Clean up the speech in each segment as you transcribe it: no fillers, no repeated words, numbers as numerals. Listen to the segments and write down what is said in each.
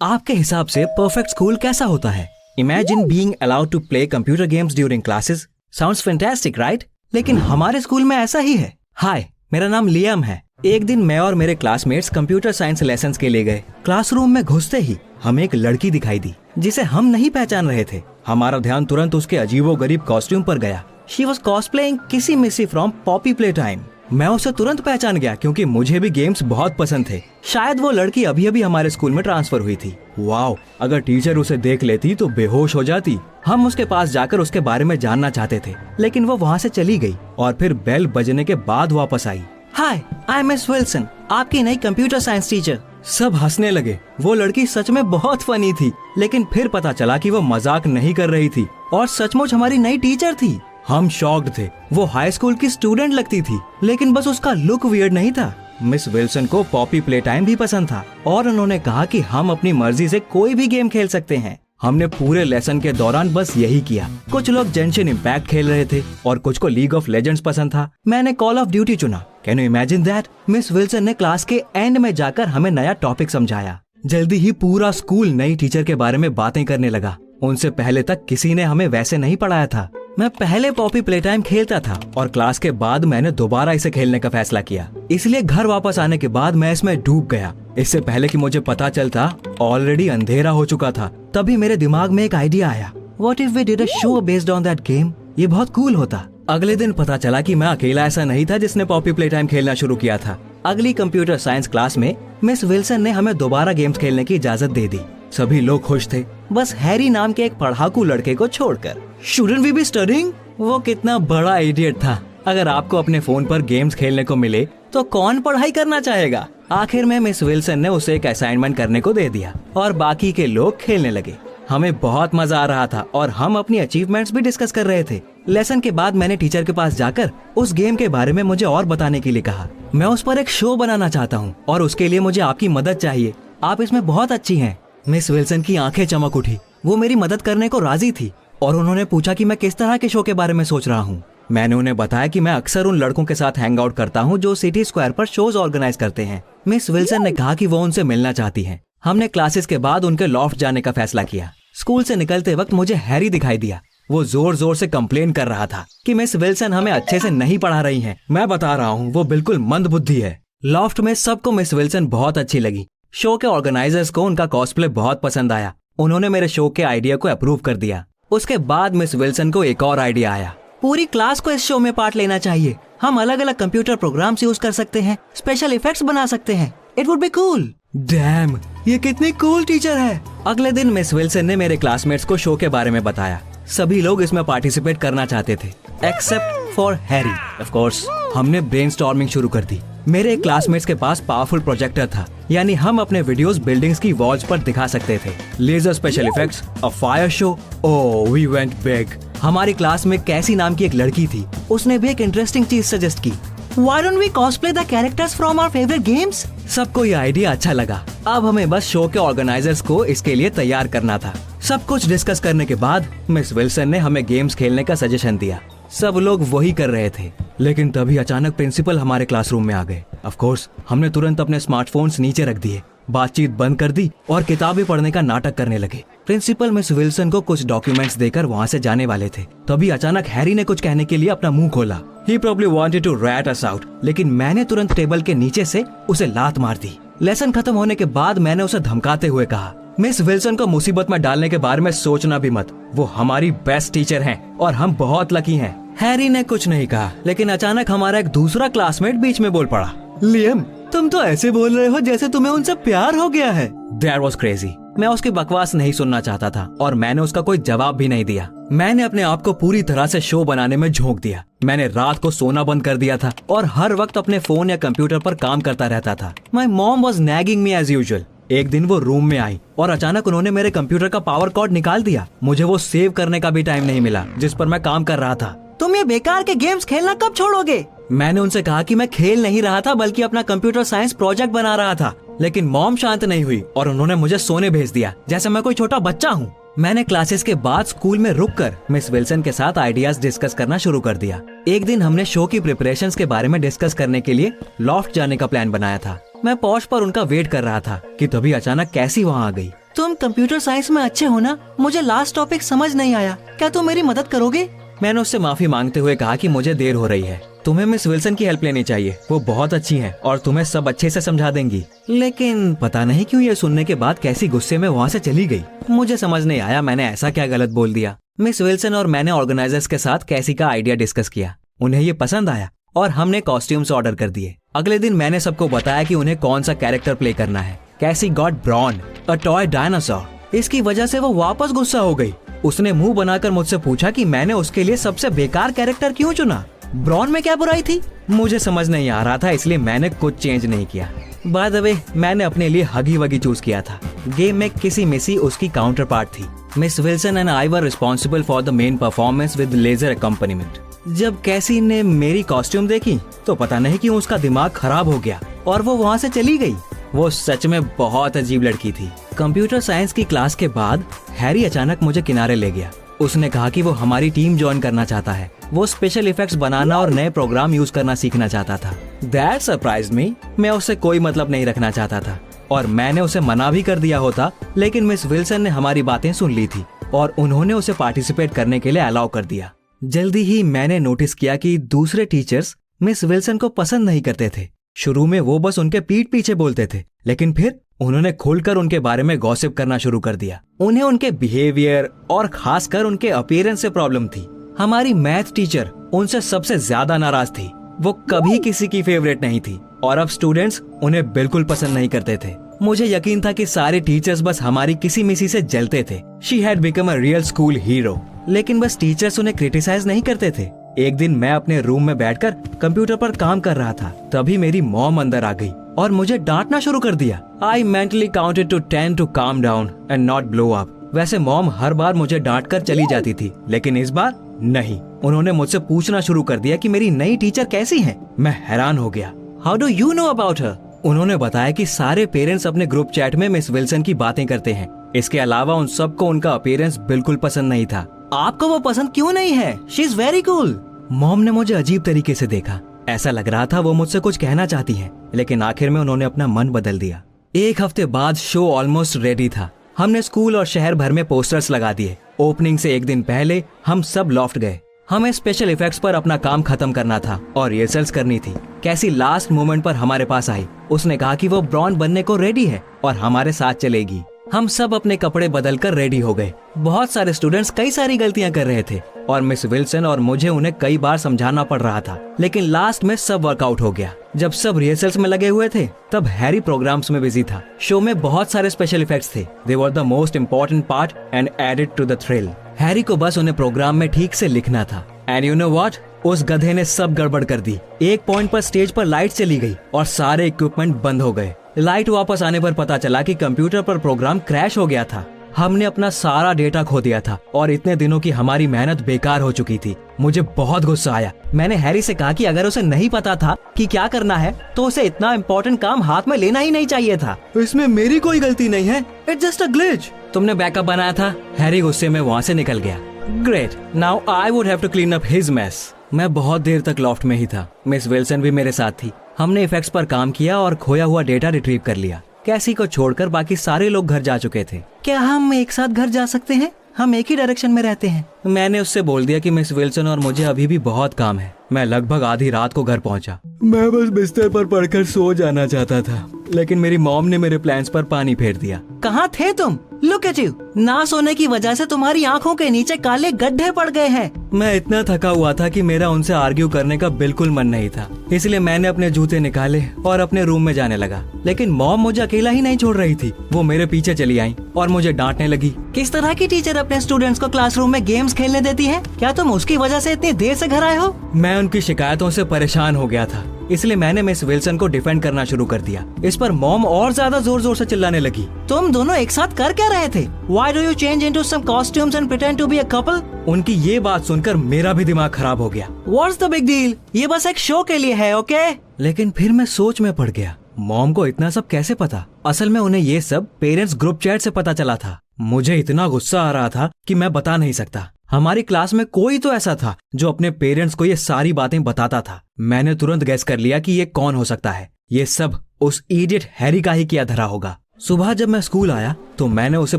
आपके हिसाब से परफेक्ट स्कूल कैसा होता है? Imagine being allowed to play computer games during classes. Sounds fantastic, right? लेकिन हमारे स्कूल में ऐसा ही है। हाय, मेरा नाम लियाम है। एक दिन मैं और मेरे क्लासमेट्स कंप्यूटर साइंस लेसन्स के लिए गए। क्लासरूम में घुसते ही हमें एक लड़की दिखाई दी जिसे हम नहीं पहचान रहे थे। हमारा ध्यान तुरंत उसके अजीबोगरीब कॉस्ट्यूम पर गया। शी वॉज कॉस्प्लेइंग किसी मिसी फ्रॉम पॉपी प्ले टाइम। मैं उसे तुरंत पहचान गया क्योंकि मुझे भी गेम्स बहुत पसंद थे। शायद वो लड़की अभी अभी हमारे स्कूल में ट्रांसफर हुई थी। वाओ, अगर टीचर उसे देख लेती तो बेहोश हो जाती। हम उसके पास जाकर उसके बारे में जानना चाहते थे, लेकिन वो वहाँ से चली गई और फिर बेल बजने के बाद वापस आई। हाय, आई एम मिस विल्सन, आपकी नई कंप्यूटर साइंस टीचर। सब हंसने लगे। वो लड़की सच में बहुत फनी थी, लेकिन फिर पता चला कि वो मजाक नहीं कर रही थी और सचमुच हमारी नई टीचर थी। हम शॉक्ड थे। वो हाई स्कूल की स्टूडेंट लगती थी, लेकिन बस उसका लुक वियर्ड नहीं था। मिस विल्सन को पॉपी प्ले टाइम भी पसंद था और उन्होंने कहा कि हम अपनी मर्जी से कोई भी गेम खेल सकते हैं। हमने पूरे लेसन के दौरान बस यही किया। कुछ लोग जेंशिन इम्पैक्ट खेल रहे थे और कुछ को लीग ऑफ लेजेंड्स पसंद था। मैंने कॉल ऑफ ड्यूटी चुना। Can you imagine that? Miss Wilson ने क्लास के एंड में जाकर हमें नया टॉपिक समझाया। जल्दी ही पूरा स्कूल नई टीचर के बारे में बातें करने लगा। उनसे पहले तक किसी ने हमें वैसे नहीं पढ़ाया था। मैं पहले पॉपी प्ले टाइम खेलता था और क्लास के बाद मैंने दोबारा इसे खेलने का फैसला किया। इसलिए घर वापस आने के बाद मैं इसमें डूब गया। इससे पहले कि मुझे पता चलता, ऑलरेडी अंधेरा हो चुका था। तभी मेरे दिमाग में एक आइडिया आया। What if we did a show based on that game? ये बहुत कूल होता। अगले दिन पता चला कि मैं अकेला ऐसा नहीं था जिसने पॉपी प्ले टाइम खेलना शुरू किया था। अगली कंप्यूटर साइंस क्लास में मिस विल्सन ने हमें दोबारा गेम्स खेलने की इजाजत दे दी। सभी लोग खुश थे, बस हैरी नाम के एक पढ़ाकू लड़के को छोड़कर। Shouldn't we be studying? वो कितना बड़ा इडियट था। अगर आपको अपने फोन पर गेम्स खेलने को मिले तो कौन पढ़ाई करना चाहेगा? आखिर में मिस विल्सन ने उसे एक असाइनमेंट करने को दे दिया और बाकी के लोग खेलने लगे। हमें बहुत मजा आ रहा था और हम अपनी अचीवमेंट्स भी डिस्कस कर रहे थे। लेसन के बाद मैंने टीचर के पास जाकर उस गेम के बारे में मुझे और बताने के लिए कहा। मैं उस पर एक शो बनाना चाहता हूँ और उसके लिए मुझे आपकी मदद चाहिए। आप इसमें बहुत अच्छी हैं। मिस विल्सन की आंखें चमक उठी। वो मेरी मदद करने को राजी थी और उन्होंने पूछा कि मैं किस तरह के शो के बारे में सोच रहा हूँ। मैंने उन्हें बताया कि मैं अक्सर उन लड़कों के साथ हैंग आउट करता हूँ जो सिटी स्क्वायर पर शोज ऑर्गेनाइज करते हैं। मिस विल्सन ने कहा कि वो उनसे मिलना चाहती हैं। हमने क्लासेस के बाद उनके लॉफ्ट जाने का फैसला किया। स्कूल से निकलते वक्त मुझे हैरी दिखाई दिया। वो जोर जोर से कंप्लेन कर रहा था कि मिस विल्सन हमें अच्छे से नहीं पढ़ा रही हैं। मैं बता रहा हूँ, वो बिल्कुल मंद बुद्धि है। लॉफ्ट में सबको मिस विल्सन बहुत अच्छी लगी। शो के ऑर्गेनाइजर्स को उनका कॉस्प्ले बहुत पसंद आया। उन्होंने मेरे शो के आइडिया को अप्रूव कर दिया। उसके बाद मिस विल्सन को एक और आइडिया आया। पूरी क्लास को इस शो में पार्ट लेना चाहिए। हम अलग अलग कंप्यूटर प्रोग्राम्स यूज कर सकते हैं, स्पेशल इफेक्ट्स बना सकते हैं। It would be cool. Dam, ये कितनी कूल टीचर है। अगले दिन मिस विल्सन ने मेरे क्लासमेट्स को शो के बारे में बताया। सभी लोग इसमें पार्टिसिपेट करना चाहते थे, except for Harry. Of course, हमने ब्रेनस्टॉर्मिंग शुरू कर दी। मेरे क्लासमेट्स के पास पावरफुल प्रोजेक्टर था, यानी हम अपने वीडियोस बिल्डिंग्स की वॉल्स पर दिखा सकते थे। Laser special effects, a fire show. Oh, we went big. हमारी क्लास में कैसी नाम की एक लड़की थी। उसने भी एक इंटरेस्टिंग चीज सजेस्ट की। Why don't we cosplay the characters from our favorite games? सबको ये आइडिया अच्छा लगा। अब हमें बस शो के ऑर्गेनाइजर्स को इसके लिए तैयार करना था। सब कुछ डिस्कस करने के बाद मिस विल्सन ने हमें गेम्स खेलने का सजेशन दिया। सब लोग वही कर रहे थे, लेकिन तभी अचानक प्रिंसिपल हमारे क्लासरूम में आ गए। ऑफ कोर्स, हमने तुरंत अपने स्मार्टफोन्स नीचे रख दिए, बातचीत बंद कर दी और किताबें पढ़ने का नाटक करने लगे। प्रिंसिपल मिस विल्सन को कुछ डॉक्यूमेंट्स देकर वहाँ से जाने वाले थे। तभी अचानक हैरी ने कुछ कहने के लिए अपना मुंह खोला। He probably wanted to rat us out, लेकिन मैंने तुरंत टेबल के नीचे से उसे लात मार दी। लेसन खत्म होने के बाद मैंने उसे धमकाते हुए कहा, मिस विल्सन को मुसीबत में डालने के बारे में सोचना भी मत। वो हमारी बेस्ट टीचर हैं और हम बहुत लकी हैं। हैरी ने कुछ नहीं कहा, लेकिन अचानक हमारा एक दूसरा क्लासमेट बीच में बोल पड़ा। लियम, तुम तो ऐसे बोल रहे हो जैसे तुम्हें उनसे प्यार हो गया है। That was crazy। मैं उसकी बकवास नहीं सुनना चाहता था और मैंने उसका कोई जवाब भी नहीं दिया। मैंने अपने आप को पूरी तरह से शो बनाने में झोंक दिया। मैंने रात को सोना बंद कर दिया था और हर वक्त अपने फोन या कंप्यूटर पर काम करता रहता था। My mom was nagging me as usual। एक दिन वो रूम में आई और अचानक उन्होंने मेरे कंप्यूटर का पावर कॉर्ड निकाल दिया। मुझे वो सेव करने का भी टाइम नहीं मिला जिस पर मैं काम कर रहा था। तुम ये बेकार के गेम्स खेलना कब छोड़ोगे? मैंने उनसे कहा कि मैं खेल नहीं रहा था बल्कि अपना कंप्यूटर साइंस प्रोजेक्ट बना रहा था, लेकिन मॉम शांत नहीं हुई और उन्होंने मुझे सोने भेज दिया जैसे मैं कोई छोटा बच्चा हूँ। मैंने क्लासेस के बाद स्कूल में रुककर मिस विल्सन के साथ आइडियाज डिस्कस करना शुरू कर दिया। एक दिन हमने शो की प्रिपरेशंस के बारे में डिस्कस करने के लिए लॉफ्ट जाने का प्लान बनाया था। मैं पॉश पर उनका वेट कर रहा था कि तभी अचानक कैसी वहाँ आ गई। तुम कंप्यूटर साइंस में अच्छे हो ना? मुझे लास्ट टॉपिक समझ नहीं आया, क्या तुम मेरी मदद करोगे? मैंने उससे माफी मांगते हुए कहा कि मुझे देर हो रही है, तुम्हें मिस विल्सन की हेल्प लेनी चाहिए, वो बहुत अच्छी हैं और तुम्हें सब अच्छे से समझा देंगी। लेकिन पता नहीं क्यों ये सुनने के बाद कैसी गुस्से में वहाँ से चली गई। मुझे समझ नहीं आया मैंने ऐसा क्या गलत बोल दिया। मिस विल्सन और मैंने ऑर्गेनाइजर्स के साथ कैसी का आइडिया डिस्कस किया, उन्हें ये पसंद आया और हमने कॉस्ट्यूम्स ऑर्डर कर दिए। अगले दिन मैंने सबको बताया कि उन्हें कौन सा कैरेक्टर प्ले करना है। Cassie got Brawn, a toy dinosaur. इसकी वजह से वो वापस गुस्सा हो गई। उसने मुंह बनाकर मुझसे पूछा कि मैंने उसके लिए सबसे बेकार कैरेक्टर क्यों चुना। ब्रॉन में क्या बुराई थी? मुझे समझ नहीं आ रहा था, इसलिए मैंने कुछ चेंज नहीं किया। बाय द वे, मैंने अपने लिए हगी वगी चूज किया था। गेम में किसी मिसी उसकी काउंटर पार्ट थी। Miss Wilson and I were responsible for the main performance with laser accompaniment. जब कैसी ने मेरी कॉस्ट्यूम देखी तो पता नहीं क्यों उसका दिमाग खराब हो गया और वो वहाँ से चली गई। वो सच में बहुत अजीब लड़की थी। कंप्यूटर साइंस की क्लास के बाद हैरी अचानक मुझे किनारे ले गया। उसने कहा कि वो हमारी टीम ज्वाइन करना चाहता है। वो स्पेशल इफेक्ट्स बनाना और नए प्रोग्राम यूज करना सीखना चाहता था। दैट सरप्राइज्ड मी। मैं उससे कोई मतलब नहीं रखना चाहता था और मैंने उसे मना भी कर दिया होता, लेकिन मिस विल्सन ने हमारी बातें सुन ली थी और उन्होंने उसे पार्टिसिपेट करने के लिए अलाउ कर दिया। जल्दी ही मैंने नोटिस किया कि दूसरे टीचर्स मिस विल्सन को पसंद नहीं करते थे। शुरू में वो बस उनके पीठ पीछे बोलते थे, लेकिन फिर उन्होंने खुलकर उनके बारे में गॉसिप करना शुरू कर दिया। उन्हें उनके बिहेवियर और खासकर उनके अपीयरेंस से प्रॉब्लम थी। हमारी मैथ टीचर उनसे सबसे ज्यादा नाराज थी। वो कभी किसी की फेवरेट नहीं थी और अब स्टूडेंट्स उन्हें बिल्कुल पसंद नहीं करते थे। मुझे यकीन था कि सारे टीचर्स बस हमारी किसी मिसी से जलते थे। She had become a real school hero. लेकिन बस टीचर्स उन्हें क्रिटिसाइज नहीं करते थे। एक दिन मैं अपने रूम में बैठकर कंप्यूटर पर काम कर रहा था, तभी मेरी मॉम अंदर आ गई और मुझे डांटना शुरू कर दिया। I mentally counted to 10 to calm down and not blow up. वैसे मॉम हर बार मुझे डांट कर चली जाती थी, लेकिन इस बार नहीं। उन्होंने मुझसे पूछना शुरू कर दिया कि मेरी नई टीचर कैसी है। मैं हैरान हो गया। How do you know about her? उन्होंने बताया कि सारे पेरेंट्स अपने ग्रुप चैट में मिस विल्सन की बातें करते हैं। इसके अलावा उन सबको उनका अपीयरेंस बिल्कुल पसंद नहीं था। आपको वो पसंद क्यों नहीं है? She is very cool. Mom ने मुझे अजीब तरीके से देखा। ऐसा लग रहा था वो मुझसे कुछ कहना चाहती हैं, लेकिन आखिर में उन्होंने अपना मन बदल दिया। एक हफ्ते बाद शो ऑलमोस्ट रेडी था। हमने स्कूल और शहर भर में पोस्टर्स लगा दिए। ओपनिंग से एक दिन पहले हम सब लॉफ्ट गए। हमें स्पेशल इफेक्ट्स पर अपना काम खत्म करना था और रिहर्सल्स करनी थी। कैसी लास्ट मोमेंट पर हमारे पास आई। उसने कहा कि वो ब्रॉन बनने को रेडी है और हमारे साथ चलेगी। हम सब अपने कपड़े बदलकर रेडी हो गए। बहुत सारे स्टूडेंट्स कई सारी गलतियां कर रहे थे और मिस विल्सन और मुझे उन्हें कई बार समझाना पड़ रहा था, लेकिन लास्ट में सब वर्कआउट हो गया। जब सब रिहर्सल्स में लगे हुए थे तब हैरी प्रोग्राम्स में बिजी था। शो में बहुत सारे स्पेशल इफेक्ट्स थे। They were the most important part and added to the thrill. Harry को बस उन्हें प्रोग्राम में ठीक से लिखना था। एंड यू नो व्हाट, उस गधे ने सब गड़बड़ कर दी। एक पॉइंट पर स्टेज पर लाइट चली गई और सारे इक्विपमेंट बंद हो गए। लाइट वापस आने पर पता चला कि कंप्यूटर पर प्रोग्राम क्रैश हो गया था। हमने अपना सारा डेटा खो दिया था और इतने दिनों की हमारी मेहनत बेकार हो चुकी थी। मुझे बहुत गुस्सा आया। मैंने हैरी से कहा कि अगर उसे नहीं पता था कि क्या करना है तो उसे इतना इम्पोर्टेंट काम हाथ में लेना ही नहीं चाहिए था। इसमें मेरी कोई गलती नहीं है, इट्स जस्ट अ ग्लिच। तुमने बैकअप बनाया था। हैरी गुस्से में वहाँ से निकल गया। Great, now I would have to clean up his mess. मैं बहुत देर तक लॉफ्ट में ही था। मिस विल्सन भी मेरे साथ थी। हमने इफेक्ट्स पर काम किया और खोया हुआ डेटा रिट्रीव कर लिया। कैसी को छोड़कर बाकी सारे लोग घर जा चुके थे। क्या हम एक साथ घर जा सकते हैं? हम एक ही डायरेक्शन में रहते हैं। मैंने उससे बोल दिया कि मिस विल्सन और मुझे अभी भी बहुत काम है। मैं लगभग आधी रात को घर पहुंचा। मैं बस बिस्तर पर पड़कर सो जाना चाहता था, लेकिन मेरी मॉम ने मेरे प्लान्स पर पानी फेर दिया। कहाँ थे तुम? Look at you. ना सोने की वजह से तुम्हारी आंखों के नीचे काले गड्ढे पड़ गए हैं। मैं इतना थका हुआ था कि मेरा उनसे आर्ग्यू करने का बिल्कुल मन नहीं था, इसलिए मैंने अपने जूते निकाले और अपने रूम में जाने लगा। लेकिन मॉम मुझे अकेला ही नहीं छोड़ रही थी। वो मेरे पीछे चली आई और मुझे डांटने लगी। किस तरह की टीचर अपने स्टूडेंट्स को क्लासरूम में गेम्स खेलने देती है? क्या तुम उसकी वजह से इतनी देर से घर आए हो? मैं उनकी शिकायतों से परेशान हो गया था, इसलिए मैंने मिस विल्सन को डिफेंड करना शुरू कर दिया। इस पर मॉम और ज्यादा जोर जोर से चिल्लाने लगी। तुम दोनों एक साथ कर क्या रहे थे? Why do you change into some costumes and pretend to be a couple? उनकी ये बात सुनकर मेरा भी दिमाग खराब हो गया। What's the big deal? ये बस एक शो के लिए है, ओके? लेकिन फिर मैं सोच में पड़ गया। मॉम को इतना सब कैसे पता? असल में उन्हें ये सब पेरेंट्स ग्रुप चैट से पता चला था। मुझे इतना गुस्सा आ रहा था कि मैं बता नहीं सकता। हमारी क्लास में कोई तो ऐसा था जो अपने पेरेंट्स को ये सारी बातें बताता था। मैंने तुरंत गैस कर लिया कि ये कौन हो सकता है। ये सब उस इडियट हैरी का ही किया धरा होगा। सुबह जब मैं स्कूल आया तो मैंने उसे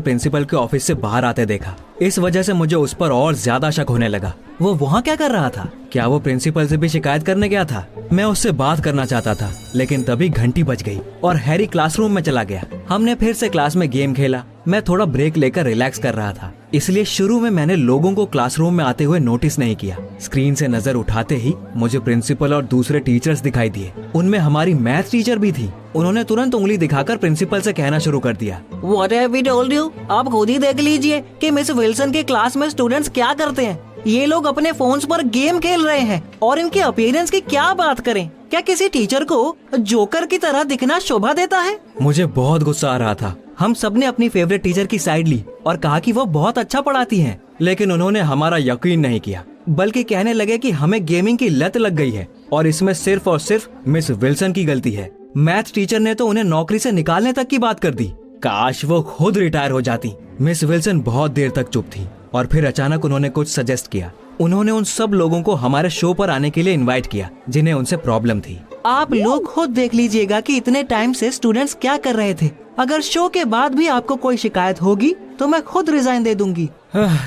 प्रिंसिपल के ऑफिस से बाहर आते देखा। इस वजह से मुझे उस पर और ज्यादा शक होने लगा। वो वहाँ क्या कर रहा था? क्या वो प्रिंसिपल से भी शिकायत करने गया था? मैं उससे बात करना चाहता था, लेकिन तभी घंटी बज गई और हैरी क्लासरूम में चला गया। हमने फिर से क्लास में गेम खेला। मैं थोड़ा ब्रेक लेकर रिलैक्स कर रहा था, इसलिए शुरू में मैंने लोगों को क्लासरूम में आते हुए नोटिस नहीं किया। स्क्रीन से नजर उठाते ही मुझे प्रिंसिपल और दूसरे टीचर्स दिखाई दिए। उनमें हमारी मैथ टीचर भी थी। उन्होंने तुरंत उंगली दिखाकर प्रिंसिपल से कहना शुरू कर दिया, What have we told you? आप खुद ही देख लीजिए कि मिस विल्सन के क्लास में स्टूडेंट्स क्या करते हैं। ये लोग अपने फोन्स पर गेम खेल रहे हैं और इनके अपीयरेंस की क्या बात करें। क्या किसी टीचर को जोकर की तरह दिखना शोभा देता है? मुझे बहुत गुस्सा आ रहा था। हम सबने अपनी फेवरेट टीचर की साइड ली और कहा कि वो बहुत अच्छा पढ़ाती हैं, लेकिन उन्होंने हमारा यकीन नहीं किया, बल्कि कहने लगे कि हमें गेमिंग की लत लग गई है और इसमें सिर्फ और सिर्फ मिस विल्सन की गलती है। मैथ टीचर ने तो उन्हें नौकरी से निकालने तक की बात कर दी। काश वो खुद रिटायर हो जाती। मिस विल्सन बहुत देर तक चुप थी और फिर अचानक उन्होंने कुछ सजेस्ट किया। उन्होंने उन सब लोगों को हमारे शो पर आने के लिए इनवाइट किया जिन्हें उनसे प्रॉब्लम थी। आप लोग खुद देख लीजिएगा कि इतने टाइम से स्टूडेंट्स क्या कर रहे थे। अगर शो के बाद भी आपको कोई शिकायत होगी तो मैं खुद रिजाइन दे दूंगी।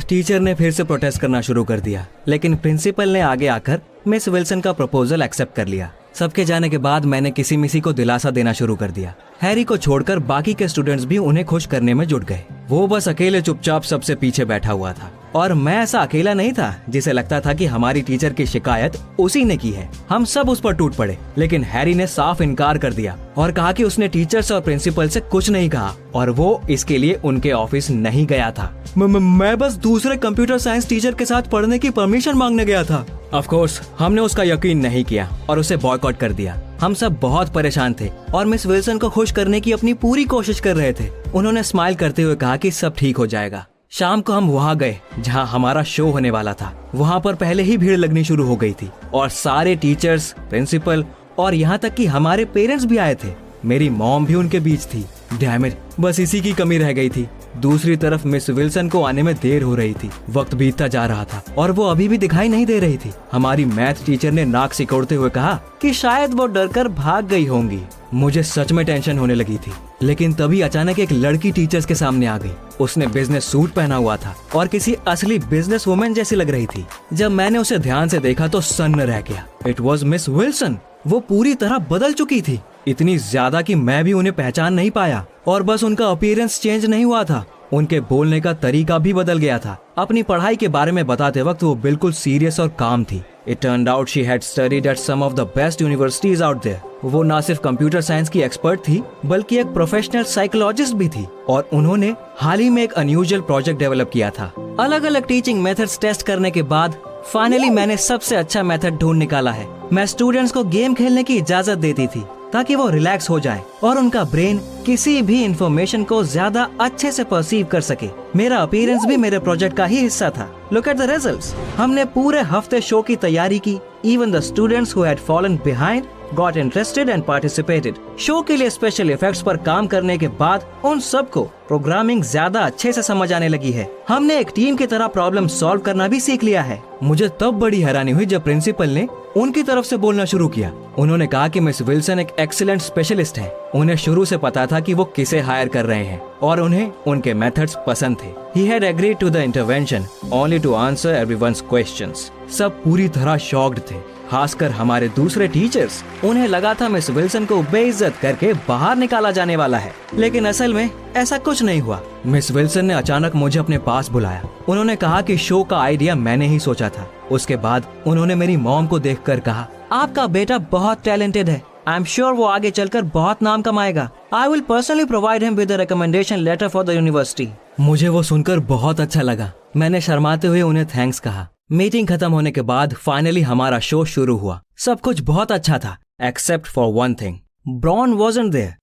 टीचर ने फिर से प्रोटेस्ट करना शुरू कर दिया, लेकिन प्रिंसिपल ने आगे आकर मिस विल्सन का प्रपोजल एक्सेप्ट कर लिया। सबके जाने के बाद मैंने किसी मिसी को दिलासा देना शुरू कर दिया। हैरी को छोड़कर बाकी के स्टूडेंट्स भी उन्हें खुश करने में जुट गए। वो बस अकेले चुपचाप सबसे पीछे बैठा हुआ था और मैं ऐसा अकेला नहीं था जिसे लगता था कि हमारी टीचर की शिकायत उसी ने की है। हम सब उस पर टूट पड़े, लेकिन हैरी ने साफ इनकार कर दिया और कहा कि उसने टीचर्स और प्रिंसिपल से कुछ नहीं कहा और वो इसके लिए उनके ऑफिस नहीं गया था। मैं बस दूसरे कंप्यूटर साइंस टीचर के साथ पढ़ने की परमिशन मांगने गया था। ऑफ कोर्स हमने उसका यकीन नहीं किया और उसे बॉयकॉट कर दिया। हम सब बहुत परेशान थे और मिस विल्सन को खुश करने की अपनी पूरी कोशिश कर रहे थे। उन्होंने स्माइल करते हुए कहा कि सब ठीक हो जाएगा। शाम को हम वहाँ गए जहाँ हमारा शो होने वाला था। वहाँ पर पहले ही भीड़ लगनी शुरू हो गई थी और सारे टीचर्स, प्रिंसिपल और यहाँ तक कि हमारे पेरेंट्स भी आए थे। मेरी मॉम भी उनके बीच थी। डैम इट, बस इसी की कमी रह गई थी। दूसरी तरफ मिस विल्सन को आने में देर हो रही थी। वक्त बीतता जा रहा था और वो अभी भी दिखाई नहीं दे रही थी। हमारी मैथ टीचर ने नाक सिकोड़ते हुए कहा कि शायद वो डरकर भाग गई होंगी। मुझे सच में टेंशन होने लगी थी, लेकिन तभी अचानक एक लड़की टीचर्स के सामने आ गई। उसने बिजनेस सूट पहना हुआ था और किसी असली बिजनेस वुमेन जैसी लग रही थी। जब मैंने उसे ध्यान से देखा तो सन्न रह गया। It was miss Wilson. वो पूरी तरह बदल चुकी थी, इतनी ज्यादा कि मैं भी उन्हें पहचान नहीं पाया। और बस उनका अपीयरेंस चेंज नहीं हुआ था, उनके बोलने का तरीका भी बदल गया था। अपनी पढ़ाई के बारे में बताते वक्त वो बिल्कुल सीरियस और काम थी। It turned out she had studied at some of the best universities out there. वो ना सिर्फ कंप्यूटर साइंस की एक्सपर्ट थी, बल्कि एक प्रोफेशनल साइकोलॉजिस्ट भी थी और उन्होंने हाल ही में एक अनयूजुअल प्रोजेक्ट डेवलप किया था। अलग अलग टीचिंग मेथड्स टेस्ट करने के बाद फाइनली मैंने सबसे अच्छा मेथड ढूंढ निकाला है। मैं स्टूडेंट्स को गेम खेलने की इजाजत देती थी ताकि वो रिलैक्स हो जाए और उनका ब्रेन किसी भी इंफॉर्मेशन को ज्यादा अच्छे से परसीव कर सके। मेरा अपीयरेंस भी मेरे प्रोजेक्ट का ही हिस्सा था। Look at the results. हमने पूरे हफ्ते शो की तैयारी की। Even the students who had fallen behind got interested and participated. Show के लिए स्पेशल इफेक्ट्स पर काम करने के बाद उन सबको प्रोग्रामिंग ज्यादा अच्छे से समझ आने लगी है। हमने एक टीम की तरह प्रॉब्लम सॉल्व करना भी सीख लिया है। मुझे तब बड़ी हैरानी हुई जब प्रिंसिपल ने उनकी तरफ से बोलना शुरू किया। उन्होंने कहा कि मिस विल्सन एक एक्सीलेंट स्पेशलिस्ट है। उन्हें शुरू से पता था कि वो किसे हायर कर रहे हैं और उन्हें उनके मेथड्स पसंद थे। He had agreed to the intervention only to answer everyone's questions. सब पूरी तरह शॉक्ड थे, खासकर हमारे दूसरे टीचर्स। उन्हें लगा था मिस विल्सन को बेइज्जत करके बाहर निकाला जाने वाला है, लेकिन असल में ऐसा कुछ नहीं हुआ। मिस विल्सन ने अचानक मुझे अपने पास बुलाया। उन्होंने कहा कि शो का आइडिया मैंने ही सोचा था। उसके बाद उन्होंने मेरी मॉम को देखकर कहा, आपका बेटा बहुत टैलेंटेड है। आई एम श्योर वो आगे चलकर बहुत नाम कमाएगा। I will personally provide him with a recommendation letter for the university. मुझे वो सुनकर बहुत अच्छा लगा। मैंने शर्माते हुए उन्हें थैंक्स कहा। मीटिंग खत्म होने के बाद फाइनली हमारा शो शुरू हुआ। सब कुछ बहुत अच्छा था except for one thing, Brawn wasn't there.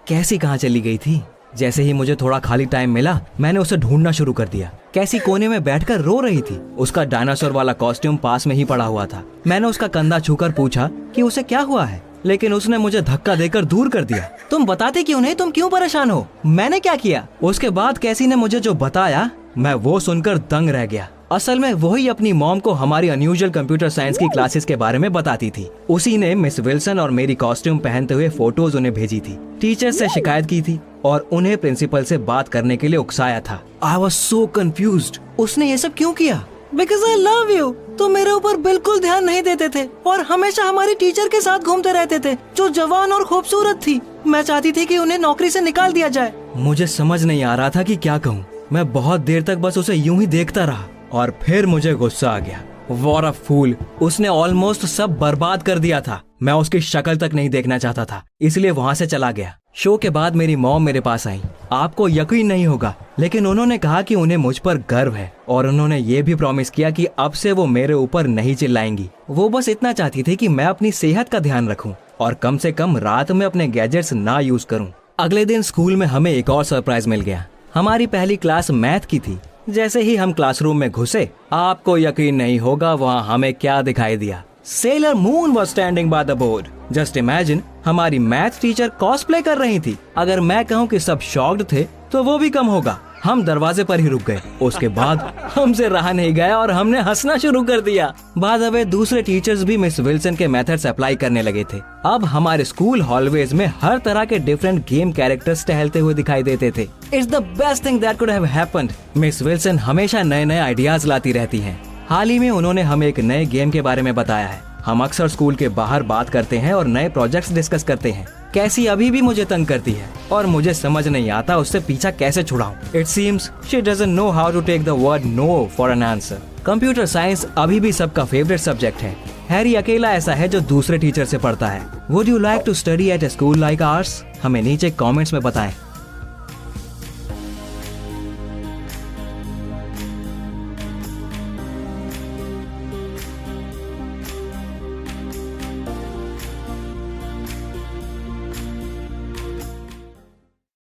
Cassie कहाँ चली गई थी? जैसे ही मुझे थोड़ा खाली टाइम मिला मैंने उसे ढूंढना शुरू कर दिया। कैसी कोने में बैठकर रो रही थी। उसका डायनासोर वाला कॉस्ट्यूम पास में ही पड़ा हुआ था। मैंने उसका कंधा छूकर पूछा कि उसे क्या हुआ है, लेकिन उसने मुझे धक्का देकर दूर कर दिया। तुम बताते क्यों नहीं? तुम क्यों परेशान हो? मैंने क्या किया? उसके बाद कैसी ने मुझे जो बताया मैं वो सुनकर दंग रह गया। असल में वही अपनी मॉम को हमारी अनयूजुअल कंप्यूटर साइंस की क्लासेस के बारे में बताती थी। उसी ने मिस विल्सन और मेरी कॉस्ट्यूम पहनते हुए फोटोज उन्हें भेजी थी। टीचर से शिकायत की थी और उन्हें प्रिंसिपल से बात करने के लिए उकसाया था। I was so confused. उसने ये सब क्यों किया? Because I love you. तो मेरे ऊपर बिल्कुल ध्यान नहीं देते थे और हमेशा हमारी टीचर के साथ घूमते रहते थे जो जवान और खूबसूरत थी। मैं चाहती थी कि उन्हें नौकरी से निकाल दिया जाए। मुझे समझ नहीं आ रहा था कि क्या कहूँ। मैं बहुत देर तक बस उसे यूं ही देखता रहा और फिर मुझे गुस्सा आ गया। What a fool! उसने ऑलमोस्ट सब बर्बाद कर दिया था। मैं उसकी शक्ल तक नहीं देखना चाहता था, इसलिए वहाँ से चला गया। शो के बाद मेरी मॉम मेरे पास आई। आपको यकीन नहीं होगा, लेकिन उन्होंने कहा कि उन्हें मुझ पर गर्व है और उन्होंने ये भी प्रॉमिस किया कि अब से वो मेरे ऊपर नहीं चिल्लाएंगी। वो बस इतना चाहती थी कि मैं अपनी सेहत का ध्यान रखूं और कम से कम रात में अपने गैजेट्स ना यूज करूं। अगले दिन स्कूल में हमें एक और सरप्राइज मिल गया। हमारी पहली क्लास मैथ की थी। जैसे ही हम क्लासरूम में घुसे, आपको यकीन नहीं होगा वहाँ हमें क्या दिखाई दिया। Seller moon was standing by the board. Just imagine, हमारी मैथ टीचर कॉस्प्ले कर रही थी। अगर मैं कहूँ कि सब शॉक्ड थे तो वो भी कम होगा। हम दरवाजे पर ही रुक गए। उसके बाद हमसे रहा नहीं गया और हमने हंसना शुरू कर दिया। बाद में दूसरे टीचर्स भी मिस विल्सन के मेथड्स अप्लाई करने लगे थे। अब हमारे स्कूल हॉलवेज में हर तरह के डिफरेंट गेम कैरेक्टर्स टहलते हुए दिखाई देते थे। It's the best thing that could have happened. Miss Wilson हमेशा नए नए आइडियाज लाती रहती हैं। हाल ही में उन्होंने हमें एक नए गेम के बारे में बताया है। हम अक्सर स्कूल के बाहर बात करते हैं और नए प्रोजेक्ट्स डिस्कस करते हैं। कैसी अभी भी मुझे तंग करती है और मुझे समझ नहीं आता उससे पीछा कैसे छुड़ाऊं। It seems she doesn't know how to take the word no for an answer. Computer science अभी भी सबका फेवरेट सब्जेक्ट है। हैरी अकेला ऐसा है जो दूसरे टीचर से पढ़ता है। Would you like to study at a school like ours? हमें नीचे कमेंट्स में बताएं।